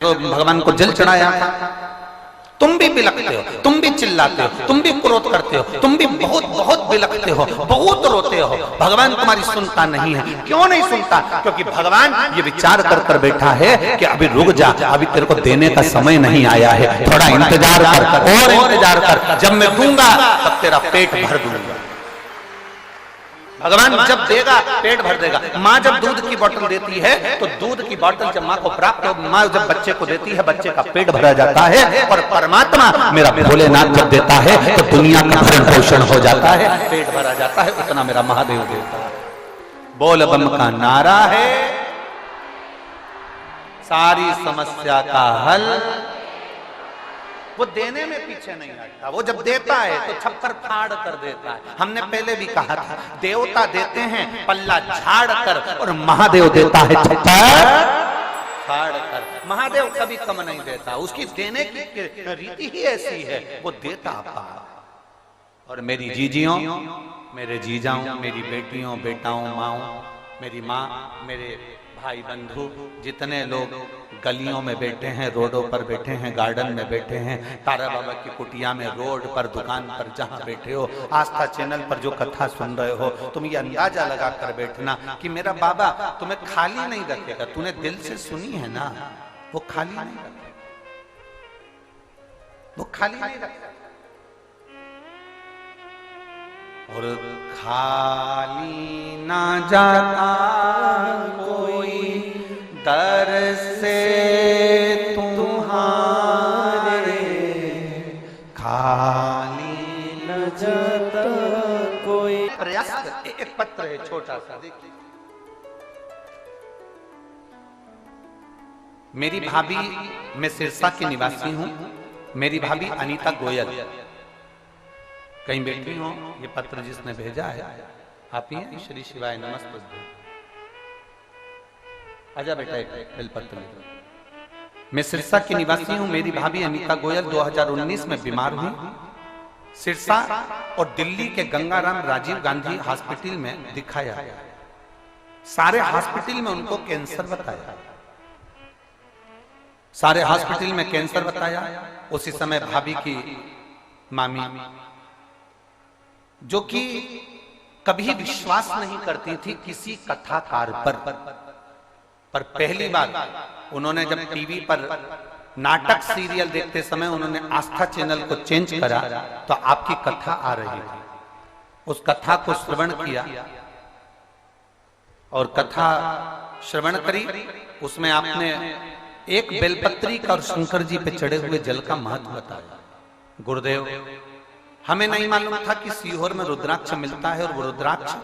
तो भगवान को जल चढ़ाया था। तुम भी बिलखते हो, तुम भी चिल्लाते हो, तुम भी क्रोध करते हो, तुम भी बहुत बहुत बिलखते हो, बहुत रोते हो। भगवान तुम्हारी सुनता नहीं है। क्यों नहीं सुनता? क्योंकि भगवान ये विचार कर कर बैठा है कि अभी रुक जा, अभी तेरे को देने का समय नहीं आया है, थोड़ा इंतजार कर और इंतजार कर, जब मैं दूंगा तब तेरा पेट भर दूंगा। भगवान जब देगा पेट भर देगा। माँ जब दूध की बोतल देती है तो दूध की बोतल जब माँ को प्राप्त हो, माँ जब बच्चे को देती है बच्चे का पेट भरा जाता है। और परमात्मा मेरा भोलेनाथ जब देता है तो दुनिया का भरण पोषण हो जाता है, पेट भरा जाता है। उतना मेरा महादेव देता है। बोल बम का नारा है सारी समस्या का हल। वो देने में पीछे नहीं हटता, वो जब देता है तो छप्पर फाड़ कर देता है। हमने पहले भी कहा था, देवता देते हैं पल्ला झाड़ कर और महादेव देता है छप्पर फाड़ कर। महादेव कभी कम नहीं देता, उसकी देने की रीति ही ऐसी है, वो देता पार। और मेरी जीजियों, मेरे जीजाओं, मेरी बेटियों, बेटाओं, माओं, मेरी माँ, मेरे भाई बंधु, जितने लोग गलियों में बैठे हैं, रोडों पर बैठे हैं, गार्डन में बैठे हैं, तारा बाबा की कुटिया में, रोड पर, दुकान पर, जहां बैठे हो, आस्था चैनल पर जो कथा सुन रहे हो, तुम ये अंदाजा लगा कर बैठना कि मेरा बाबा तुम्हें खाली नहीं रखेगा। तूने दिल से सुनी है ना, वो खाली नहीं रखेगा, वो खाली नहीं रखेगा। और खाली ना जाता कोई दर से तुम्हारे, खाली न जाता कोई। प्रयास एक पत्र है छोटा सा, देखिए। मेरी भाभी, मैं सिरसा की निवासी हूं, मेरी भाभी अनीता गोयल कहीं बैठी हो। ये पत्र जिसने भेजा है आप ही हैं? श्री शिवाय नमस्ते। आजा बेटा, एक बेलपत्र। मैं सिरसा की निवासी हूं, मेरी भाभी अनीता गोयल 2019 में बीमार हुई। सिरसा और दिल्ली के गंगाराम राजीव गांधी हॉस्पिटल में दिखाया, सारे हॉस्पिटल में उनको कैंसर बताया, सारे हॉस्पिटल में कैंसर बताया। उसी समय भाभी की मामी, जो कि कभी विश्वास नहीं करती थी किसी कथाकार पर पहली बार उन्होंने जब टीवी पर नाटक सीरियल देखते समय उन्होंने आस्था चैनल को चेंज करा तो आपकी कथा आ रही थी। उस कथा को श्रवण किया और कथा श्रवण करी। उसमें आपने एक बेलपत्री का और शंकर जी पे चढ़े हुए जल का महत्व बताया। गुरुदेव, हमें नहीं मालूम था कि सीहोर में रुद्राक्ष मिलता है और वो रुद्राक्ष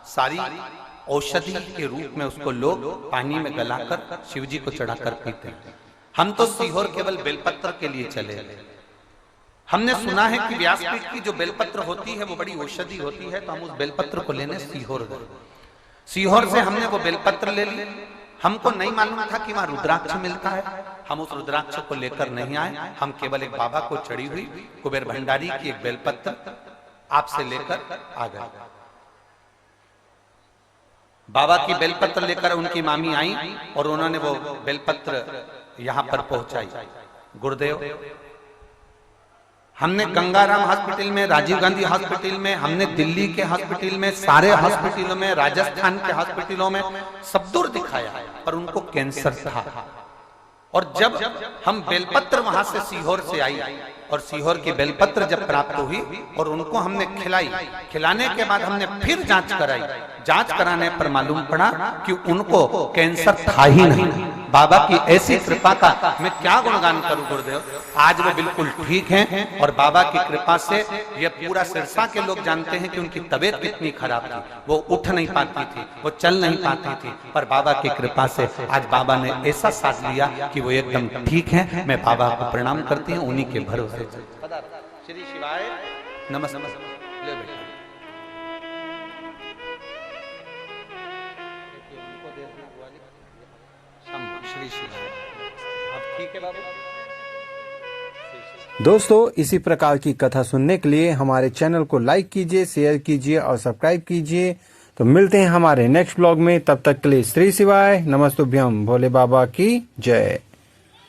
सारी औषधि के रूप में उसको लोग पानी में गलाकर शिव जी को चढ़ाकर पीते हैं। हम तो सीहोर केवल बेलपत्र के लिए चले। हमने सुना है कि व्यासपीठ की जो बेलपत्र होती है वो बड़ी औषधि होती है, तो हम उस बेलपत्र को लेने सीहोर गए। सीहोर से हमने वो बेलपत्र ले ली। हमको नहीं मालूम था कि वहां रुद्राक्ष मिलता है। हम उस रुद्राक्ष को लेकर नहीं आए, हम केवल एक बाबा को चढ़ी हुई कुबेर भंडारी की एक बेलपत्र आपसे लेकर आ गए। बाबा की बेलपत्र लेकर उनकी मामी आई और उन्होंने वो बेलपत्र यहां पर पहुंचाई। गुरुदेव, हमने गंगाराम हॉस्पिटल में, राजीव गांधी हॉस्पिटल में, हमने दिल्ली के हॉस्पिटल में, सारे हॉस्पिटलों में, राजस्थान के हॉस्पिटलों में सब दूर दिखाया, पर उनको कैंसर था। और जब हम बेलपत्र वहां से सीहोर से आई और सीहोर की बेलपत्र जब प्राप्त हुई और उनको हमने खिलाई, खिलाने के बाद हमने फिर जांच कराई। जांच कराने पर मालूम पड़ा कि उनको कैंसर था ही नहीं। बाबा की ऐसी कृपा का मैं क्या गुणगान करूं गुरुदेव। आज वो बिल्कुल ठीक हैं और बाबा की कृपा से ये पूरा सिरसा के लोग जानते हैं कि उनकी तबीयत कितनी खराब थी। वो उठ नहीं पाती थी, वो चल नहीं पाती थी, पर बाबा की कृपा से आज बाबा ने ऐसा साथ लिया कि वो एकदम ठीक है। मैं बाबा को प्रणाम करती हूँ, उन्हीं के भरोसे। श्री शिवाय नमस्ते। ले बेटा, श्री शिवाय। अब ठीक है बाबू। दोस्तों, इसी प्रकार की कथा सुनने के लिए हमारे चैनल को लाइक कीजिए, शेयर कीजिए और सब्सक्राइब कीजिए। तो मिलते हैं हमारे नेक्स्ट ब्लॉग में। तब तक के लिए श्री शिवाय नमस्तुभ्यम। भोले बाबा की जय।